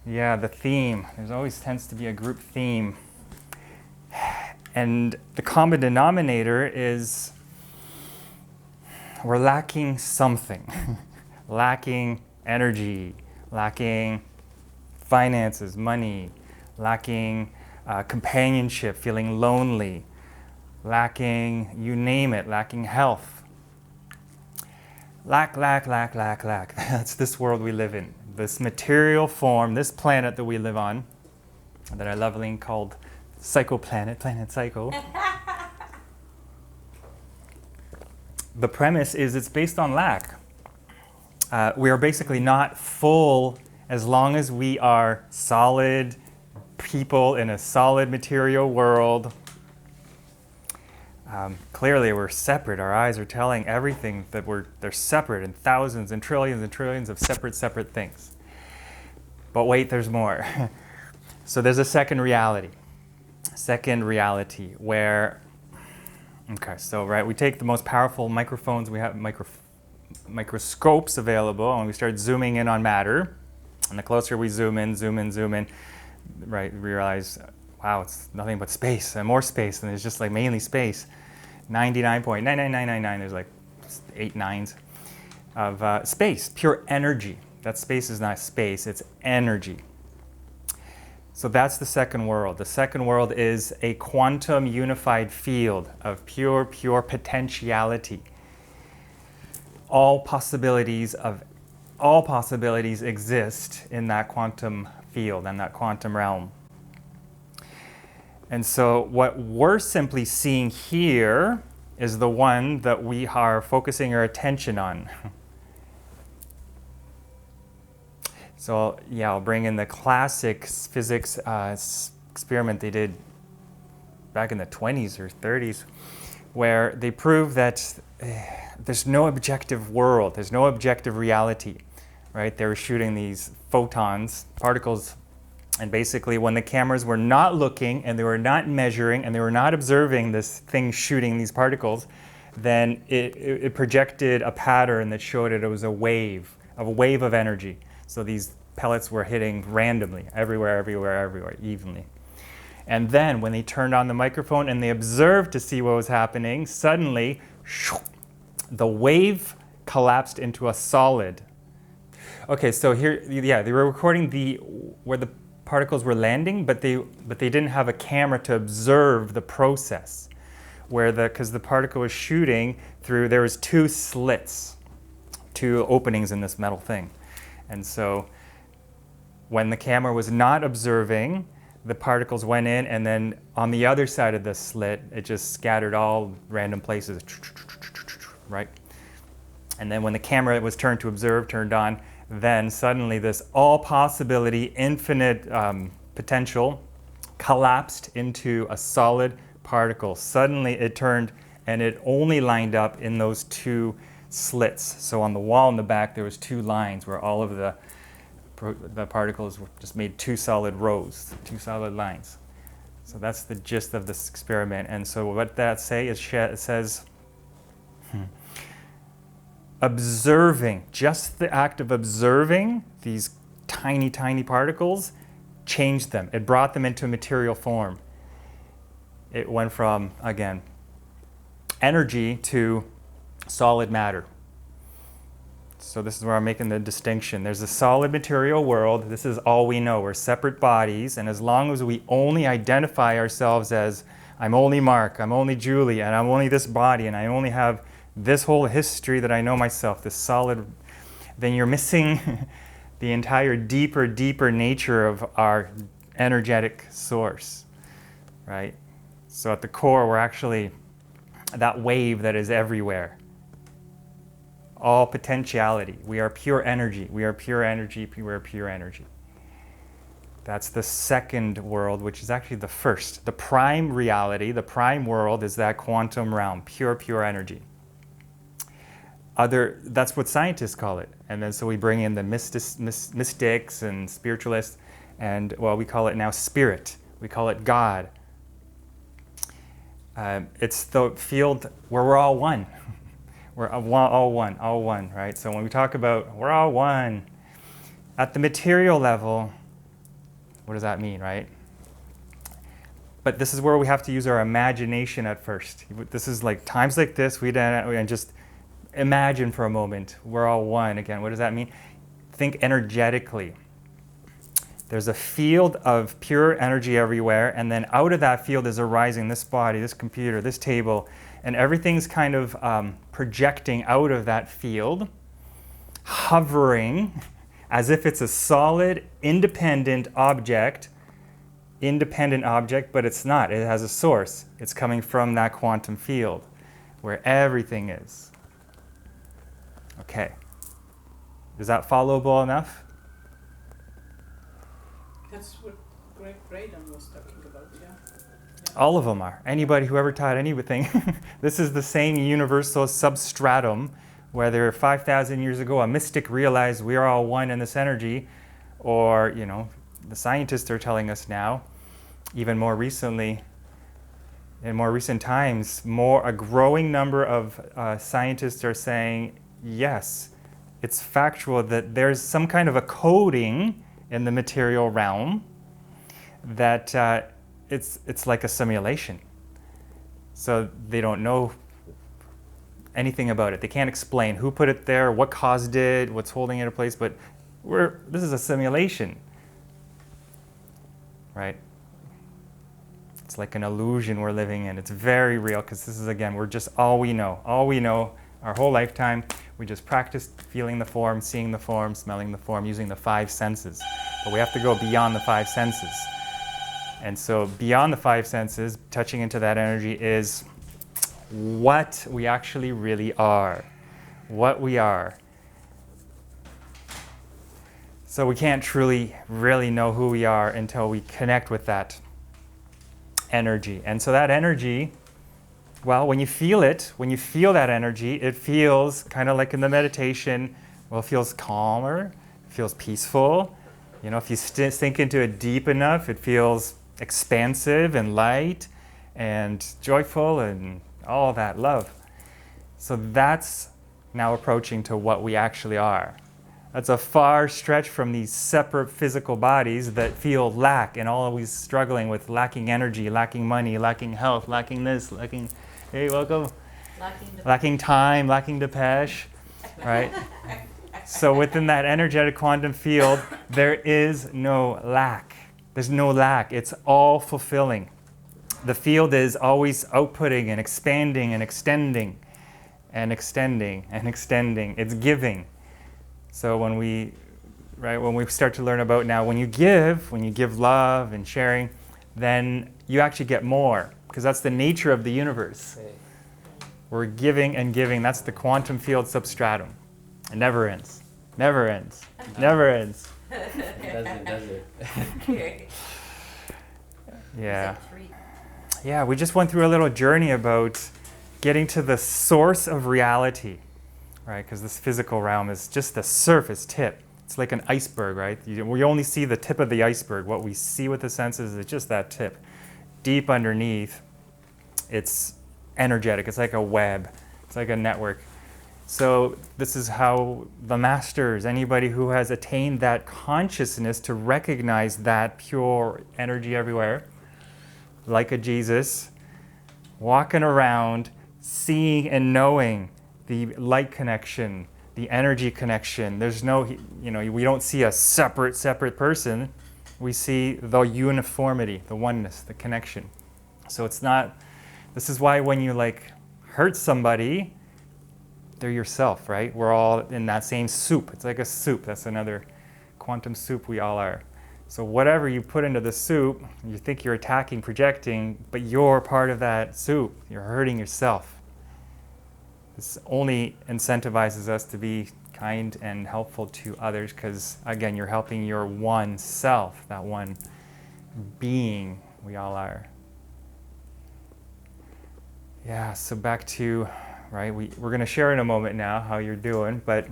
Yeah, the theme. There's always tends to be a group theme. And the common denominator is we're lacking something. Lacking energy, lacking finances, money, lacking companionship, feeling lonely, lacking, you name it, lacking health. Lack, lack, lack, lack, lack. That's this world we live in. This material form, this planet that we live on, that I lovingly called Psycho Planet, Planet Psycho. The premise is it's based on lack. We are basically not full as long as we are solid people in a solid material world. Clearly we're separate. Our eyes are telling everything that they're separate in thousands and trillions of separate things. But wait, there's more. So there's a second reality where, okay, so right, we take the most powerful microphones, we have microscopes available, and we start zooming in on matter. And the closer we zoom in, right, we realize, wow, it's nothing but space and more space, and it's just like mainly space. 99.99999, there's like 8 nines of space, pure energy. That space is not space, it's energy. So that's the second world. The second world is a quantum unified field of pure potentiality. All possibilities exist in that quantum field and that quantum realm. And so what we're simply seeing here is the one that we are focusing our attention on. So yeah, I'll bring in the classic physics experiment they did back in the 20s or 30s, where they proved that there's no objective world, there's no objective reality, right? They were shooting these photons, particles, and basically when the cameras were not looking and they were not measuring and they were not observing this thing shooting these particles, then it projected a pattern that showed it was a wave of energy. So these pellets were hitting randomly, everywhere, evenly. And then when they turned on the microphone and they observed to see what was happening, suddenly the wave collapsed into a solid. Okay, so here, yeah, they were recording where the particles were landing, but they didn't have a camera to observe the process, because the particle was shooting through. There was 2 slits, 2 openings in this metal thing, and so when the camera was not observing, the particles went in, and then on the other side of the slit, it just scattered all random places, right? And then when the camera was turned on, then suddenly this all possibility, infinite potential collapsed into a solid particle. Suddenly it turned, and it only lined up in those 2 slits. So on the wall in the back, there was 2 lines where all of the particles were just made 2 solid rows, 2 solid lines. So that's the gist of this experiment. And so what that says, it says, observing, just the act of observing these tiny particles changed them. It brought them into a material form. It went from, again, energy to solid matter. So this is where I'm making the distinction. There's a solid material world. This is all we know. We're separate bodies, and as long as we only identify ourselves as, I'm only Mark, I'm only Julie, and I'm only this body, and I only have this whole history that I know myself, this solid, then you're missing the entire deeper nature of our energetic source, right? So at the core, we're actually that wave that is everywhere. All potentiality. We are pure energy. We are pure energy. We are pure energy. That's the second world, which is actually the first. The prime reality, the prime world is that quantum realm, pure energy. That's what scientists call it. And then so we bring in the mystics and spiritualists, and well, we call it now spirit. We call it God. It's the field where we're all one. We're all one, right? So when we talk about we're all one, at the material level, What does that mean, right? But this is where we have to use our imagination at first. This is like times like this, and just imagine for a moment, we're all one again. What does that mean? Think energetically. There's a field of pure energy everywhere, and then out of that field is arising this body, this computer, this table, and everything's kind of projecting out of that field, hovering as if it's a solid, independent object, but it's not. It has a source. It's coming from that quantum field where everything is. Okay. Is that followable enough? That's what Greg Braden was talking about, yeah. All of them are. Anybody who ever taught anything. This is the same universal substratum, whether 5,000 years ago a mystic realized we are all one in this energy, or, the scientists are telling us now, even more recently, in more recent times, a growing number of scientists are saying, yes, it's factual that there's some kind of a coding in the material realm that it's like a simulation. So they don't know anything about it. They can't explain who put it there, what caused it, what's holding it in place, but this is a simulation, right? It's like an illusion we're living in. It's very real, because this is, again, we're just all we know our whole lifetime. We just practiced feeling the form, seeing the form, smelling the form, using the 5 senses. But we have to go beyond the 5 senses. And so beyond the 5 senses, touching into that energy is what we actually really are. What we are. So we can't truly, really know who we are until we connect with that energy. And so that energy, well, when you feel that energy, it feels kind of like in the meditation, it feels calmer, it feels peaceful. If you sink into it deep enough, it feels expansive and light and joyful and all that love. So that's now approaching to what we actually are. That's a far stretch from these separate physical bodies that feel lack and always struggling with lacking energy, lacking money, lacking health, lacking this, lacking, hey, welcome, lacking time, lacking depeche, right? So within that energetic quantum field, there is no lack. There's no lack. It's all fulfilling. The field is always outputting and expanding and extending and extending and extending. It's giving. So when we start to learn about now, when you give love and sharing, then you actually get more, because that's the nature of the universe. We're giving and giving. That's the quantum field substratum. It never ends. Never ends. Never ends. Does it? Yeah. Yeah, we just went through a little journey about getting to the source of reality, right? Because this physical realm is just the surface tip. It's like an iceberg, right? We only see the tip of the iceberg. What we see with the senses is just that tip. Deep underneath, it's energetic. It's like a web. It's like a network. So this is how the masters, anybody who has attained that consciousness to recognize that pure energy everywhere, like a Jesus, walking around, seeing and knowing the light connection, the energy connection. There's no, we don't see a separate person. We see the uniformity, the oneness, the connection. So it's not, this is why when you hurt somebody, they're yourself, right? We're all in that same soup. It's like a soup. That's another quantum soup we all are. So whatever you put into the soup, you think you're attacking, projecting, but you're part of that soup. You're hurting yourself. This only incentivizes us to be kind and helpful to others, because, again, you're helping your one self, that one being we all are. Yeah, so back to, right, we're going to share in a moment now how you're doing, but,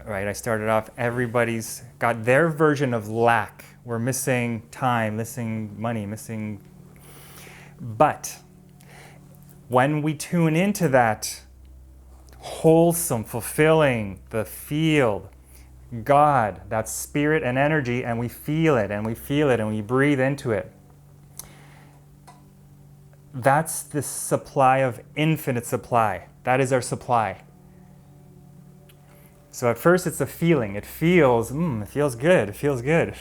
right, I started off, everybody's got their version of lack. We're missing time, missing money, missing, but when we tune into that wholesome, fulfilling, the field, God, that's spirit and energy, and we feel it, and we feel it, and we breathe into it. That's the supply of infinite supply. That is our supply. So at first it's a feeling. It feels good, it feels good.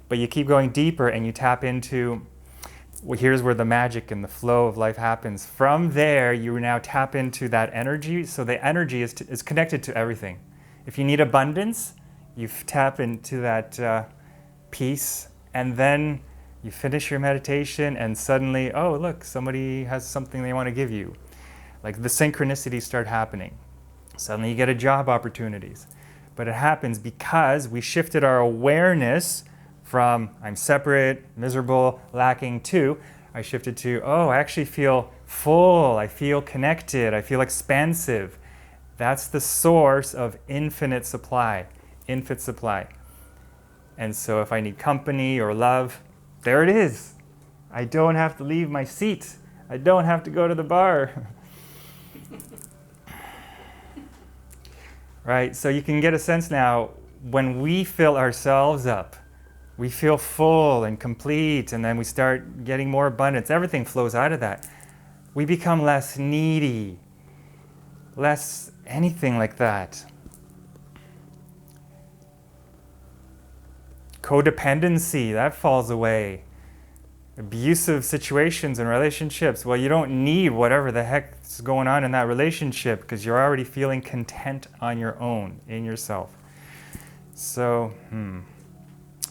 But you keep going deeper and you tap into, well, here's where the magic and the flow of life happens. From there, you now tap into that energy. So the energy is connected to everything. If you need abundance, you tap into that peace, and then you finish your meditation and suddenly, oh, look, somebody has something they want to give you. Like the synchronicities start happening. Suddenly you get a job opportunities. But it happens because we shifted our awareness from I'm separate, miserable, lacking, to I shifted to, oh, I actually feel full, I feel connected, I feel expansive. That's the source of infinite supply, infinite supply. And so if I need company or love, there it is. I don't have to leave my seat. I don't have to go to the bar. Right? So you can get a sense now, when we fill ourselves up, we feel full and complete, and then we start getting more abundance. Everything flows out of that. We become less needy, less anything like that. Codependency, that falls away. Abusive situations and relationships, well, you don't need whatever the heck's going on in that relationship because you're already feeling content on your own, in yourself. So,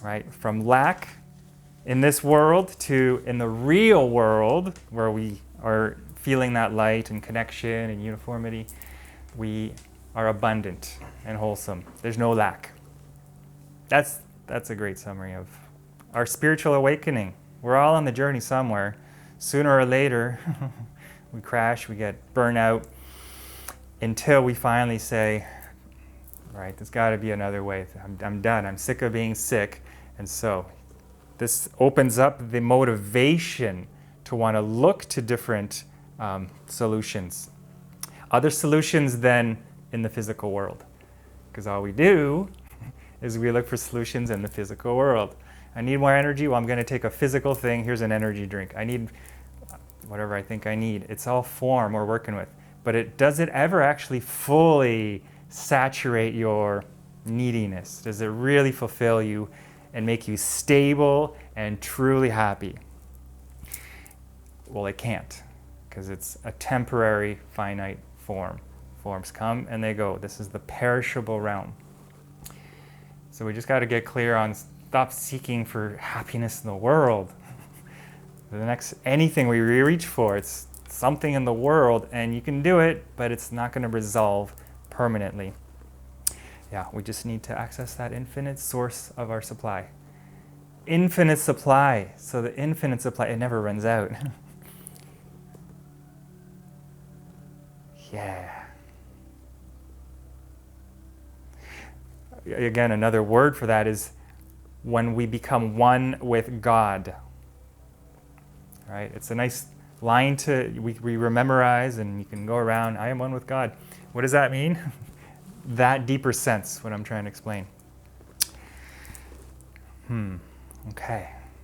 right, from lack in this world to in the real world where we are feeling that light and connection and uniformity, we are abundant and wholesome. There's no lack. That's a great summary of our spiritual awakening. We're all on the journey somewhere. Sooner or later, we crash, we get burnout, until we finally say, right, there's got to be another way. I'm done. I'm sick of being sick. And so this opens up the motivation to want to look to different solutions. Other solutions than in the physical world. Because all we do is we look for solutions in the physical world. I need more energy. Well, I'm going to take a physical thing. Here's an energy drink. I need whatever I think I need. It's all form we're working with. But does it ever actually fully saturate your neediness? Does it really fulfill you and make you stable and truly happy? Well, it can't, because it's a temporary, finite form. Forms come and they go. This is the perishable realm. So we just got to get clear on, stop seeking for happiness in the world. The next, anything we reach for, it's something in the world, and you can do it, but it's not going to resolve permanently. Yeah, we just need to access that infinite source of our supply. Infinite supply. So the infinite supply, it never runs out. Yeah. Again, another word for that is when we become one with God. Right? It's a nice line we memorize, and you can go around, I am one with God. What does that mean? That deeper sense, what I'm trying to explain. Okay.